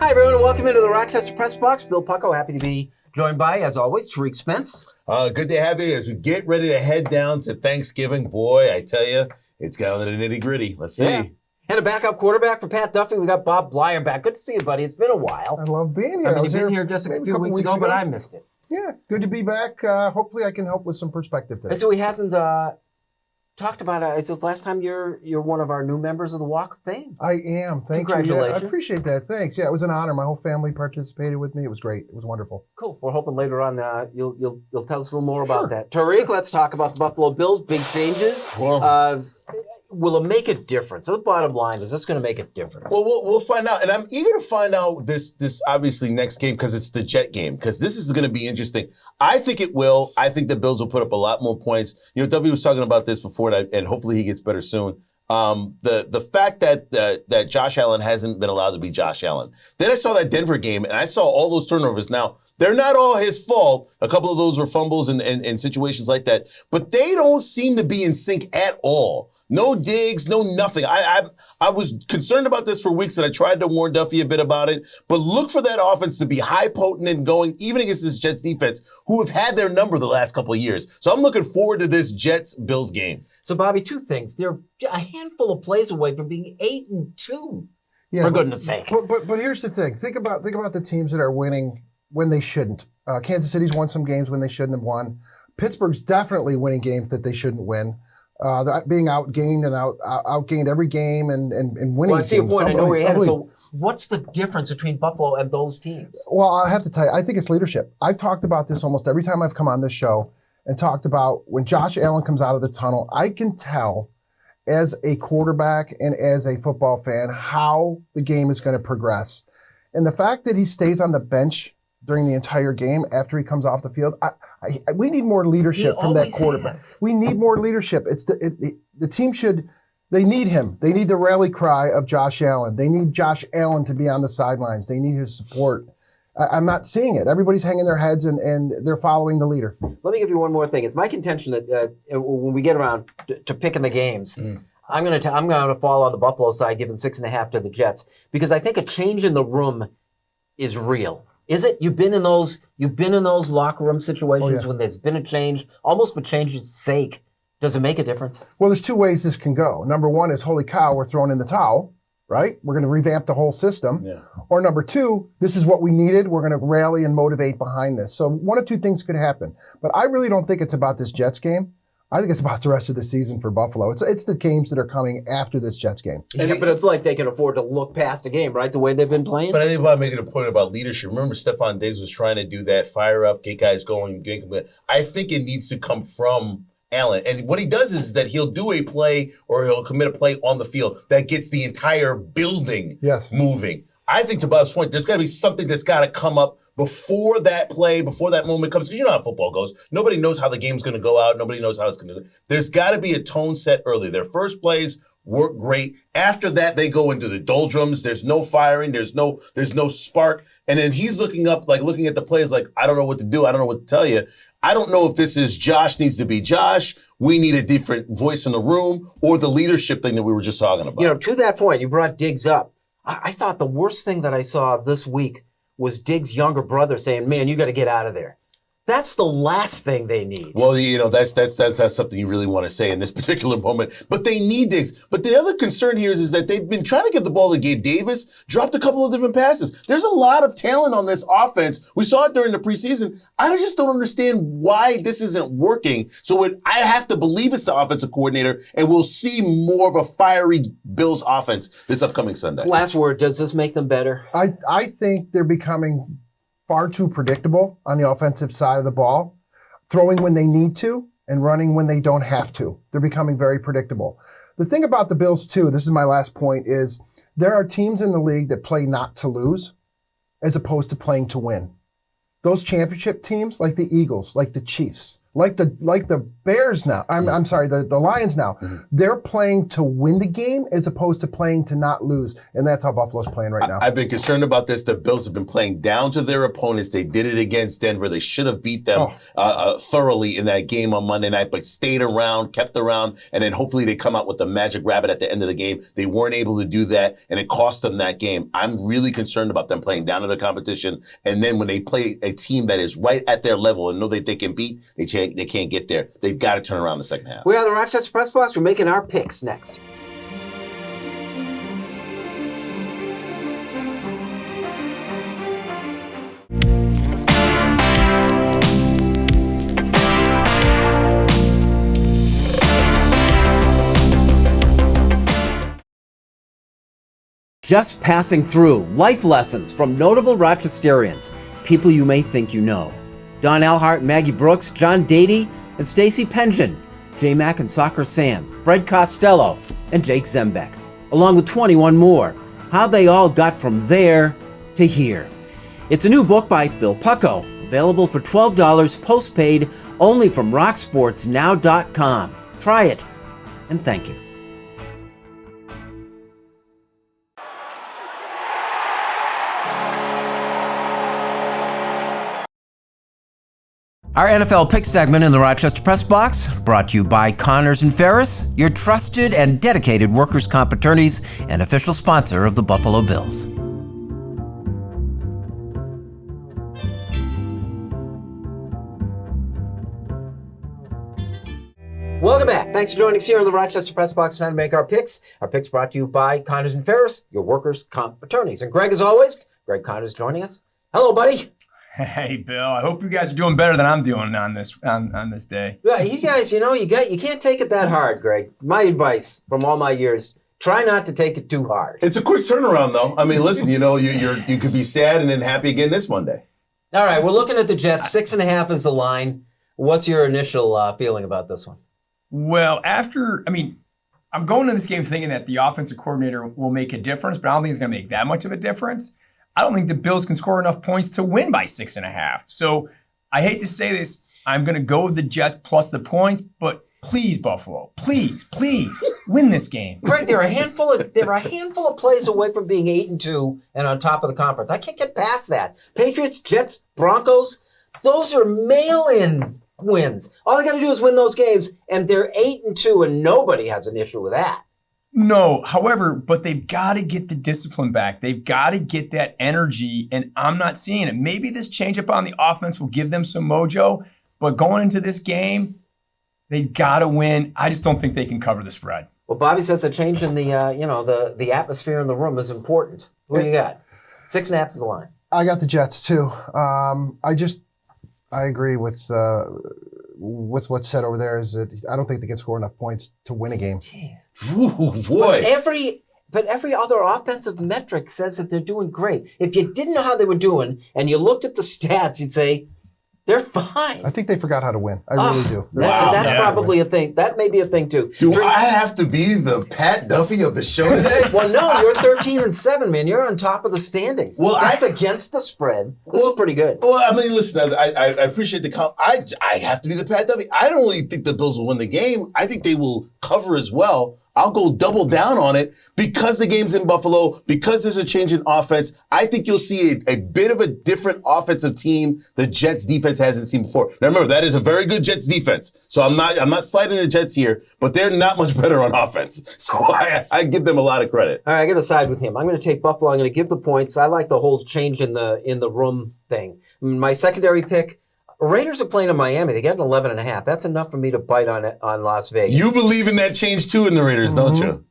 Hi, everyone, and welcome into the Rochester Press Box. Bill Pucko, happy to be joined by, as always, Tariq Spence. Good to have you as we get ready to head down to Thanksgiving. Boy, I tell you, it's down to the nitty-gritty. Let's see. Yeah. And a backup quarterback for Pat Duffy. We got Bob Bleier back. Good to see you, buddy. It's been a while. I love being here. I mean, you've been here just a few weeks ago, but I missed it. Yeah, good to be back. Hopefully I can help with some perspective today. And so we haven't talked about it. It's the last time you're one of our new members of the Walk of Fame. I am. Thank you. Congratulations. Yeah, I appreciate that. Thanks. Yeah, it was an honor. My whole family participated with me. It was great. It was wonderful. Cool. We're hoping later on you'll tell us a little more about that. Tariq, let's talk about the Buffalo Bills. Big changes. Will it make a difference? So the bottom line is this going to make a difference? Well, we'll find out. And I'm eager to find out this obviously next game because it's the Jet game, because this is going to be interesting. I think it will. I think the Bills will put up a lot more points. You know, W was talking about this before, and hopefully he gets better soon. The fact that Josh Allen hasn't been allowed to be Josh Allen. Then I saw that Denver game, and I saw all those turnovers. Now, they're not all his fault. A couple of those were fumbles and situations like that. But they don't seem to be in sync at all. No digs, no nothing. I was concerned about this for weeks, and I tried to warn Duffy a bit about it. But look for that offense to be high potent and going, even against this Jets defense, who have had their number the last couple of years. So I'm looking forward to this Jets-Bills game. So, Bobby, two things. They're a handful of plays away from being 8-2, yeah, for goodness sake. But here's the thing. Think about the teams that are winning when they shouldn't. Kansas City's won some games when they shouldn't have won. Pittsburgh's definitely winning games that they shouldn't win. They're being outgained and outgained every game and winning well, I see games. Your point. I know where you're headed. So what's the difference between Buffalo and those teams? Well, I have to tell you, I think it's leadership. I've talked about this almost every time I've come on this show and talked about when Josh Allen comes out of the tunnel, I can tell as a quarterback and as a football fan how the game is going to progress. And the fact that he stays on the bench during the entire game after he comes off the field, we need more leadership from that quarterback. We need more leadership. It's the team they need him. They need the rally cry of Josh Allen. They need Josh Allen to be on the sidelines. They need his support. I'm not seeing it. Everybody's hanging their heads and they're following the leader. Let me give you one more thing. It's my contention that when we get around to picking the games, I'm going to fall on the Buffalo side, giving 6.5 to the Jets, because I think a change in the room is real. Is it? You've been in those locker room situations when there's been a change, almost for change's sake. Does it make a difference? Well, there's two ways this can go. Number one is, holy cow, we're throwing in the towel, right? We're going to revamp the whole system. Yeah. Or number two, this is what we needed. We're going to rally and motivate behind this. So one of two things could happen. But I really don't think it's about this Jets game. I think it's about the rest of the season for Buffalo. It's the games that are coming after this Jets game. Yeah, but it's like they can afford to look past a game, right? The way they've been playing. But I think about making a point about leadership. Remember, Stephon Diggs was trying to do that, fire up, get guys going. I think it needs to come from Allen. And what he does is that he'll do a play or he'll commit a play on the field that gets the entire building moving. I think to Bob's point, there's got to be something that's got to come up before that play, before that moment comes, because you know how football goes. Nobody knows how the game's going to go out. Nobody knows how it's going to go. There's got to be a tone set early. Their first plays work great. After that, they go into the doldrums. There's no firing. There's no spark. And then he's looking up, like looking at the plays like, I don't know what to do. I don't know what to tell you. I don't know if this is Josh needs to be Josh. We need a different voice in the room, or the leadership thing that we were just talking about. You know, to that point, you brought Diggs up. I thought the worst thing that I saw this week was Diggs' younger brother saying, man, you got to get out of there. That's the last thing they need. Well, you know, that's something you really want to say in this particular moment. But they need Diggs. But the other concern here is that they've been trying to give the ball to Gabe Davis, dropped a couple of different passes. There's a lot of talent on this offense. We saw it during the preseason. I just don't understand why this isn't working. So I have to believe it's the offensive coordinator, and we'll see more of a fiery Bills offense this upcoming Sunday. Last word, does this make them better? I think they're becoming far too predictable on the offensive side of the ball, throwing when they need to and running when they don't have to. They're becoming very predictable. The thing about the Bills, too, this is my last point, is there are teams in the league that play not to lose as opposed to playing to win. Those championship teams, like the Eagles, like the Chiefs, Like the Bears now. I'm sorry, the Lions now. They're playing to win the game as opposed to playing to not lose. And that's how Buffalo's playing right now. I've been concerned about this. The Bills have been playing down to their opponents. They did it against Denver. They should have beat them thoroughly in that game on Monday night, but stayed around, kept around, and then hopefully they come out with the magic rabbit at the end of the game. They weren't able to do that, and it cost them that game. I'm really concerned about them playing down to the competition, and then when they play a team that is right at their level and know that they can beat, they can't get there. They've got to turn around the second half. We are the Rochester Press Box. We're making our picks next. Just passing through. Life lessons from notable Rochesterians. People you may think you know. Don Elhart, Maggie Brooks, John Dady, and Stacy Pension. J. Mack and Soccer Sam. Fred Costello, and Jake Zembeck. Along with 21 more. How they all got from there to here. It's a new book by Bill Pucko. Available for $12 postpaid only from rocksportsnow.com. Try it, and thank you. Our NFL Pick segment in the Rochester Press Box, brought to you by Connors and Ferris, your trusted and dedicated workers' comp attorneys and official sponsor of the Buffalo Bills. Welcome back. Thanks for joining us here on the Rochester Press Box. Time to make our picks. Our picks brought to you by Connors and Ferris, your workers' comp attorneys. And Greg, as always, Greg Connors joining us. Hello, buddy. Hey, Bill. I hope you guys are doing better than I'm doing on this day. Yeah, you guys, you can't take it that hard, Greg. My advice from all my years: try not to take it too hard. It's a quick turnaround, though. I mean, listen, you could be sad and then happy again this Monday. All right, we're looking at the Jets. 6.5 is the line. What's your initial feeling about this one? Well, I'm going to this game thinking that the offensive coordinator will make a difference, but I don't think it's going to make that much of a difference. I don't think the Bills can score enough points to win by 6.5. So I hate to say this. I'm going to go with the Jets plus the points, but please, Buffalo, please win this game. Greg, they're a handful of plays away from being 8-2 and on top of the conference. I can't get past that. Patriots, Jets, Broncos, those are mail-in wins. All they got to do is win those games, and they're 8-2, and nobody has an issue with that. No, however, but they've got to get the discipline back. They've got to get that energy, and I'm not seeing it. Maybe this change-up on the offense will give them some mojo, but going into this game, they got to win. I just don't think they can cover the spread. Well, Bobby says a change in the atmosphere in the room is important. What do you got? 6.5 is the line. I got the Jets too. I agree with what's said over there. Is that I don't think they can score enough points to win a game. Ooh, boy. But every other offensive metric says that they're doing great. If you didn't know how they were doing and you looked at the stats, you'd say they're fine. I think they forgot how to win. I really do. That's probably a thing. That may be a thing too. Do I have to be the Pat Duffy of the show today? Well, no, you're 13-7, man. You're on top of the standings. Well, that's against the spread. This is pretty good. Well, I mean, listen, I appreciate the comment. I have to be the Pat Duffy. I don't really think the Bills will win the game. I think they will cover as well. I'll go double down on it because the game's in Buffalo, because there's a change in offense. I think you'll see a bit of a different offensive team the Jets defense hasn't seen before. Now remember, that is a very good Jets defense. So I'm not sliding the Jets here, but they're not much better on offense. So I give them a lot of credit. All right, I got to side with him. I'm going to take Buffalo. I'm going to give the points. I like the whole change in the room thing. My secondary pick, Raiders are playing in Miami. They get an 11.5. That's enough for me to bite on Las Vegas. You believe in that change too in the Raiders, don't you?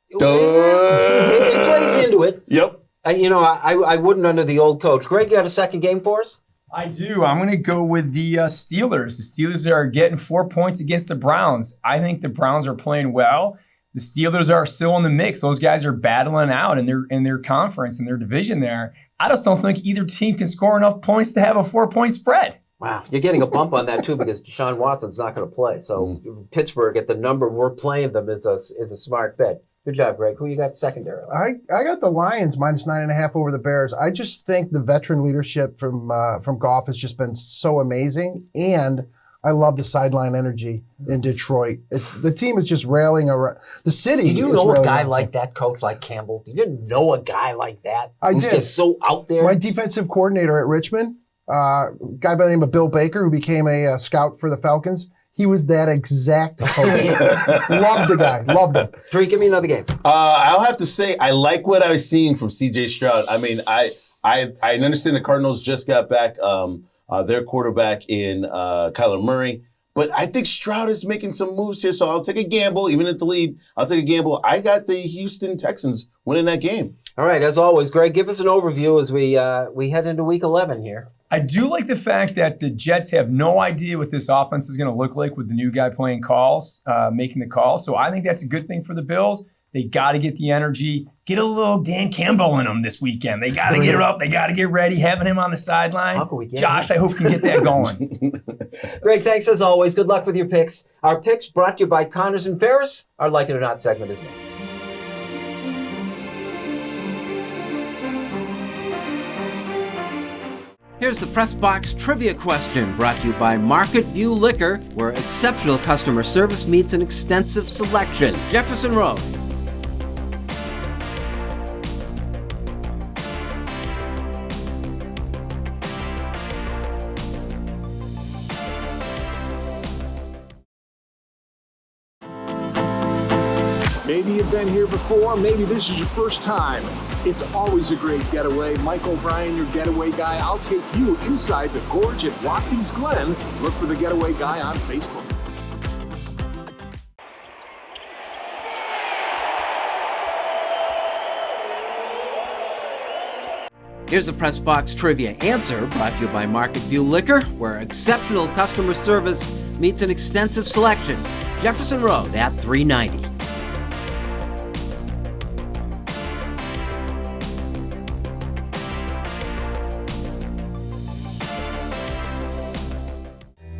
It plays into it. Yep. I wouldn't under the old coach. Greg, you got a second game for us? I do. I'm going to go with the Steelers. The Steelers are getting 4 points against the Browns. I think the Browns are playing well. The Steelers are still in the mix. Those guys are battling out in their conference, in their division there. I just don't think either team can score enough points to have a 4-point spread. Wow, you're getting a bump on that too because Deshaun Watson's not going to play. So Pittsburgh at the number we're playing them is a smart bet. Good job, Greg. Who you got secondary? I got the Lions minus 9.5 over the Bears. I just think the veteran leadership from Goff has just been so amazing, and I love the sideline energy in Detroit. The team is just railing around. The city. Did you is know a railing guy around. like that, coach, like Campbell? You didn't know a guy like that? I who's did. just so out there? My defensive coordinator at Richmond, a guy by the name of Bill Baker, who became a scout for the Falcons, he was that exact coach. Loved the guy. Loved him. Tariq, give me another game. I'll have to say I like what I was seeing from C.J. Stroud. I mean, I understand the Cardinals just got back their quarterback in Kyler Murray, but I think Stroud is making some moves here. So I'll take a gamble, even at the lead. I'll take a gamble. I got the Houston Texans winning that game. All right, as always, Greg, give us an overview as we head into Week 11 here. I do like the fact that the Jets have no idea what this offense is going to look like with the new guy playing calls, making the calls. So I think that's a good thing for the Bills. They got to get the energy, get a little Dan Campbell in them this weekend. They got to get up. They got to get ready, having him on the sideline. Josh, I hope you can get that going. Greg, thanks as always. Good luck with your picks. Our picks brought to you by Connors and Ferris. Our Like It or Not segment is next. Here's the Press Box Trivia question brought to you by Market View Liquor, where exceptional customer service meets an extensive selection. Jefferson Road. Maybe you've been here before, maybe this is your first time. It's always a great getaway. Mike O'Brien, your getaway guy. I'll take you inside the gorge at Watkins Glen. Look for the Getaway Guy on Facebook. Here's the Press Box Trivia answer brought to you by Market View Liquor, where exceptional customer service meets an extensive selection. Jefferson Road at 390.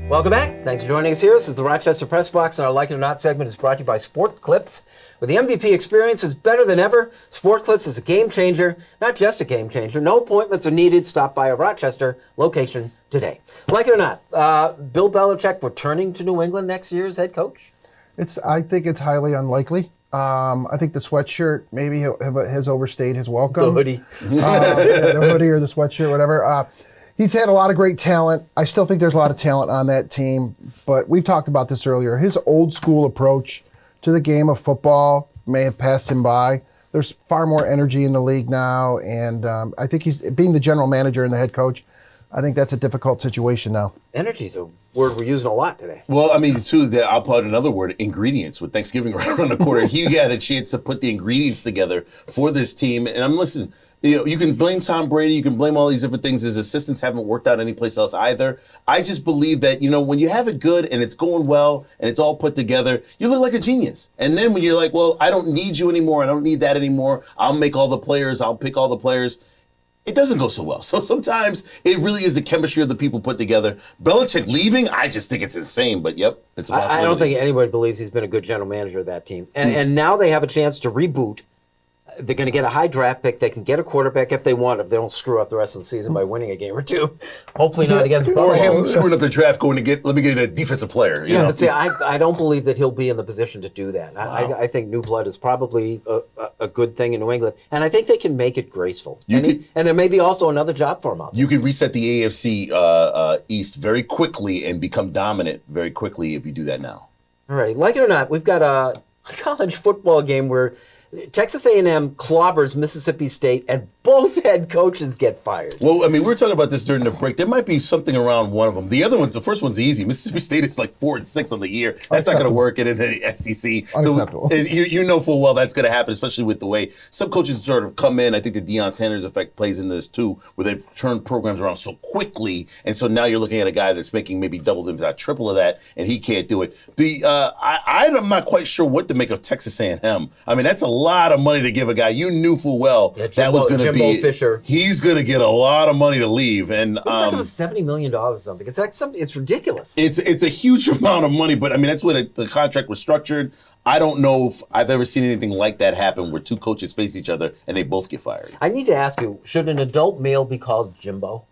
Welcome back. Thanks for joining us here. This is the Rochester Press Box, and our Like It or Not segment is brought to you by Sport Clips. Where the MVP experience is better than ever, Sport Clips is a game changer, not just a game changer. No appointments are needed. Stop by a Rochester location today. Like it or not, Bill Belichick returning to New England next year as head coach? I think it's highly unlikely. I think the sweatshirt maybe has overstayed his welcome. The hoodie. The hoodie or the sweatshirt, whatever. He's had a lot of great talent. I still think there's a lot of talent on that team, but we've talked about this earlier. His old school approach to the game of football may have passed him by. There's far more energy in the league now, and I think he's being the general manager and the head coach. I think that's a difficult situation now. Energy's a word we're using a lot today. Well, I mean, too, I'll put out another word, ingredients, with Thanksgiving around the corner. He had a chance to put the ingredients together for this team, and I'm listening. You know, you can blame Tom Brady, you can blame all these different things. His assistants haven't worked out anyplace else either. I just believe that, you know, when you have it good and it's going well and it's all put together, you look like a genius. And then when you're like, well, I don't need you anymore, I don't need that anymore, I'll make all the players, I'll pick all the players, it doesn't go so well. So sometimes it really is the chemistry of the people put together. Belichick leaving, I just think it's insane, but yep, it's a possibility. I don't think anybody believes he's been a good general manager of that team. And now they have a chance to reboot. They're going to get a high draft pick. They can get a quarterback if they want, if they don't screw up the rest of the season by winning a game or two. Hopefully not against Or Buffalo. him screwing up the draft going to let me get a defensive player. You know? But see, I don't believe that he'll be in the position to do that. Wow. I think new blood is probably a good thing in New England, and I think they can make it graceful. And there may be also another job for him out there. You can reset the AFC East very quickly and become dominant very quickly if you do that now. All right, like it or not, we've got a college football game where Texas A&M clobbers Mississippi State, and both head coaches get fired. Well, I mean, we were talking about this during the break. There might be something around one of them. The first one's easy. Mississippi State is like 4-6 on the year. That's not going to work in the SEC. So you know full well that's going to happen, especially with the way some coaches sort of come in. I think the Deion Sanders effect plays into this too, where they've turned programs around so quickly, and so now you're looking at a guy that's making maybe double, if not triple of that, and he can't do it. I'm not quite sure what to make of Texas A&M. I mean, that's a lot of money to give a guy you knew full well that was going to be Fisher. He's going to get a lot of money to leave, and it was like it was $70 million or something. It's like it's ridiculous. It's a huge amount of money, but I mean that's what the contract was structured. I don't know if I've ever seen anything like that happen where two coaches face each other and they both get fired. I need to ask you: should an adult male be called Jimbo?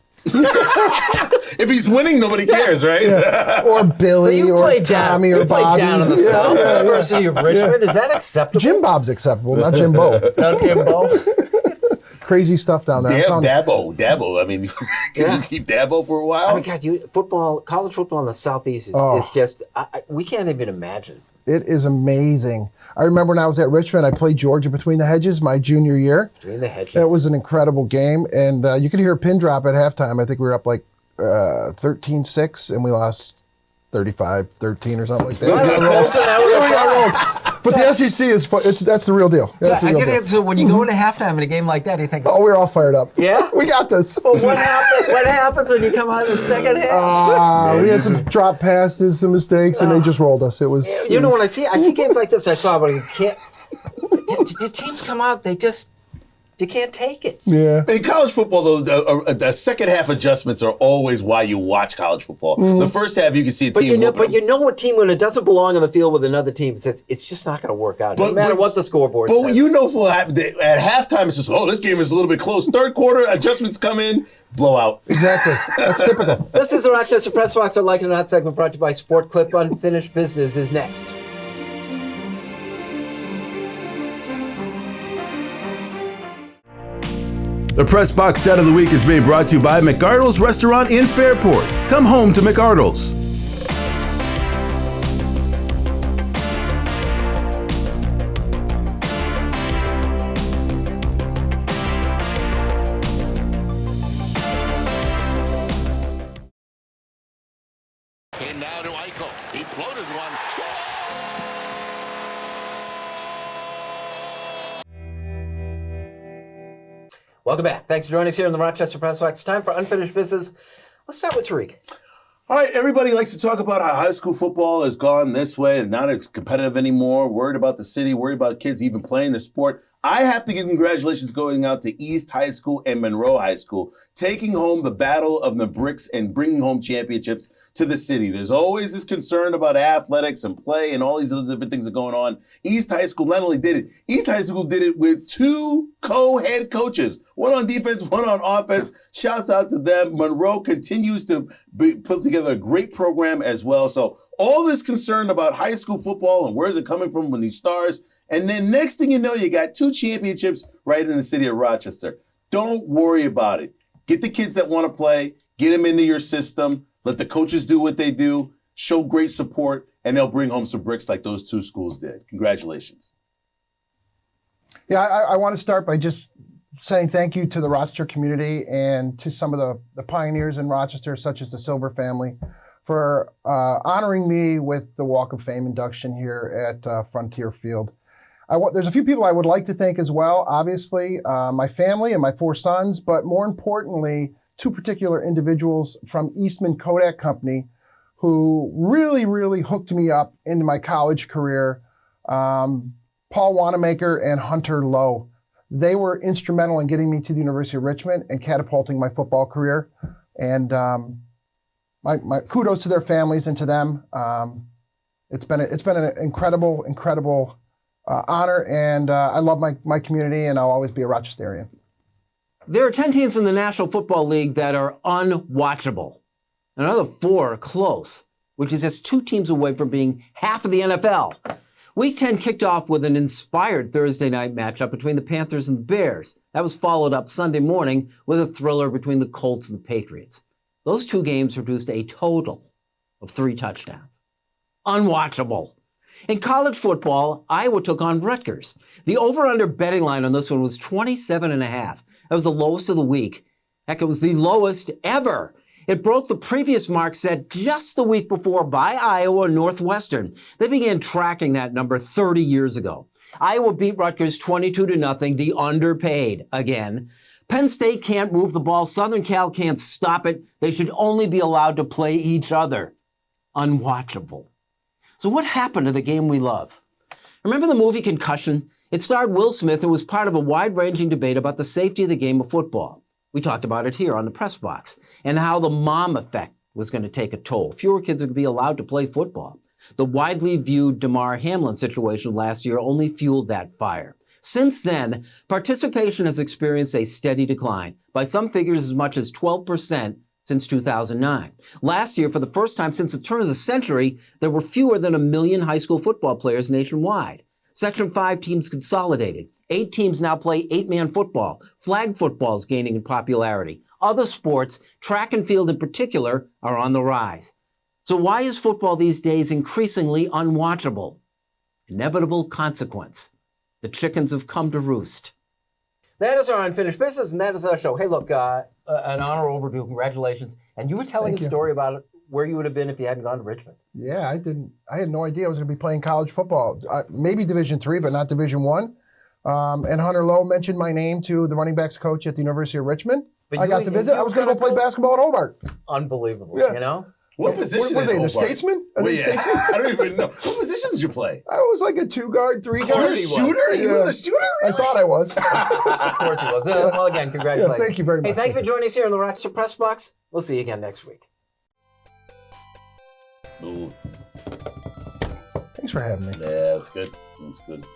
If he's winning, nobody cares, right? Yeah. Or Billy You or played down. Tommy You or played Bobby. down in the South University of Richmond. Is that acceptable? Jim Bob's acceptable, not Jimbo. Not Jimbo. Crazy stuff down there. Dabo. I mean, can you keep Dabo for a while? Oh my God, college football in the Southeast is just, we can't even imagine. It is amazing. I remember when I was at Richmond, I played Georgia Between the Hedges my junior year. Between the Hedges. It was an incredible game, and you could hear a pin drop at halftime. I think we were up like 13-6, and we lost 35-13 or something like that. But the SEC that's the real deal. So when you go into halftime in a game like that, you think, oh, we're all fired up. Yeah? We got this. Well, what happens when you come out in the second half? We had some drop passes, some mistakes, and they just rolled us. It was. When I see games like this, but you can't. The teams come out, you can't take it. Yeah. In college football, though, the second half adjustments are always why you watch college football. The first half, you can see a team. But you know what team, when it doesn't belong on the field with another team, it's just not going to work out. No matter what the scoreboard says. But you know, at halftime, it's just, this game is a little bit close. Third quarter, adjustments come in, blowout. Exactly. That's typical. This is the Rochester Press Box, our Like It or Not segment, brought to you by Sport Clip. Unfinished Business is next. The Press Box Stat of the Week is being brought to you by McArdle's Restaurant in Fairport. Come home to McArdle's. And now to Eichel. He floated one. Welcome back. Thanks for joining us here in the Rochester Press Box. It's time for Unfinished Business. Let's start with Tariq. All right, everybody likes to talk about how high school football has gone this way and not as competitive anymore, worried about the city, worried about kids even playing the sport. I have to give congratulations going out to East High School and Monroe High School, taking home the battle of the bricks and bringing home championships to the city. There's always this concern about athletics and play and all these other different things that are going on. East High School not only did it, East High School did it with 2 co-head coaches, one on defense, one on offense. Shouts out to them. Monroe continues to put together a great program as well. So all this concern about high school football and where's it coming from when these stars. And then next thing you know, you got 2 championships right in the city of Rochester. Don't worry about it. Get the kids that want to play, get them into your system, let the coaches do what they do, show great support, and they'll bring home some bricks like those 2 schools did. Congratulations. Yeah, I want to start by just saying thank you to the Rochester community and to some of the pioneers in Rochester, such as the Silver family, for honoring me with the Walk of Fame induction here at Frontier Field. There's a few people I would like to thank as well, obviously, my family and my 4 sons, but more importantly, 2 particular individuals from Eastman Kodak Company who really, really hooked me up into my college career, Paul Wanamaker and Hunter Lowe. They were instrumental in getting me to the University of Richmond and catapulting my football career. And my kudos to their families and to them. It's been an incredible honor, and I love my community, and I'll always be a Rochesterian. There are 10 teams in the National Football League that are unwatchable. Another 4 are close, which is just 2 teams away from being half of the NFL. Week 10 kicked off with an inspired Thursday night matchup between the Panthers and the Bears. That was followed up Sunday morning with a thriller between the Colts and the Patriots. Those 2 games produced a total of 3 touchdowns. Unwatchable. In college football, Iowa took on Rutgers. The over-under betting line on this one was 27.5. That was the lowest of the week. Heck, it was the lowest ever. It broke the previous mark set just the week before by Iowa and Northwestern. They began tracking that number 30 years ago. Iowa beat Rutgers 22-0, the underpaid again. Penn State can't move the ball. Southern Cal can't stop it. They should only be allowed to play each other. Unwatchable. So what happened to the game we love? Remember the movie Concussion? It starred Will Smith and was part of a wide-ranging debate about the safety of the game of football. We talked about it here on the Press Box and how the mom effect was going to take a toll. Fewer kids would be allowed to play football. The widely viewed Damar Hamlin situation last year only fueled that fire. Since then, participation has experienced a steady decline, by some figures as much as 12% since 2009. Last year, for the first time since the turn of the century, there were fewer than 1 million high school football players nationwide. Section 5 teams consolidated. 8 teams now play 8-man football. Flag football is gaining in popularity. Other sports, track and field in particular, are on the rise. So why is football these days increasingly unwatchable? Inevitable consequence. The chickens have come to roost. That is our unfinished business, and that is our show. Hey, look, an honor overdue. Congratulations. And you were telling a story about where you would have been if you hadn't gone to Richmond. Yeah, I didn't. I had no idea I was going to be playing college football. Maybe Division III, but not Division I. And Hunter Lowe mentioned my name to the running backs coach at the University of Richmond. I got to visit. I was going to go play basketball at Hobart. Unbelievable, Yeah. you know? What position were they, in the Hobart? Statesman? Well, yeah. I don't even know. What position did you play? I was like a 2-guard, 3-guard. You're a shooter? You were the shooter? I thought I was. Of course he was. Well, again, congratulations. Yeah, thank you very much. Hey, thank you for joining us here in the Rochester Press Box. We'll see you again next week. Ooh. Thanks for having me. Yeah, that's good. That's good.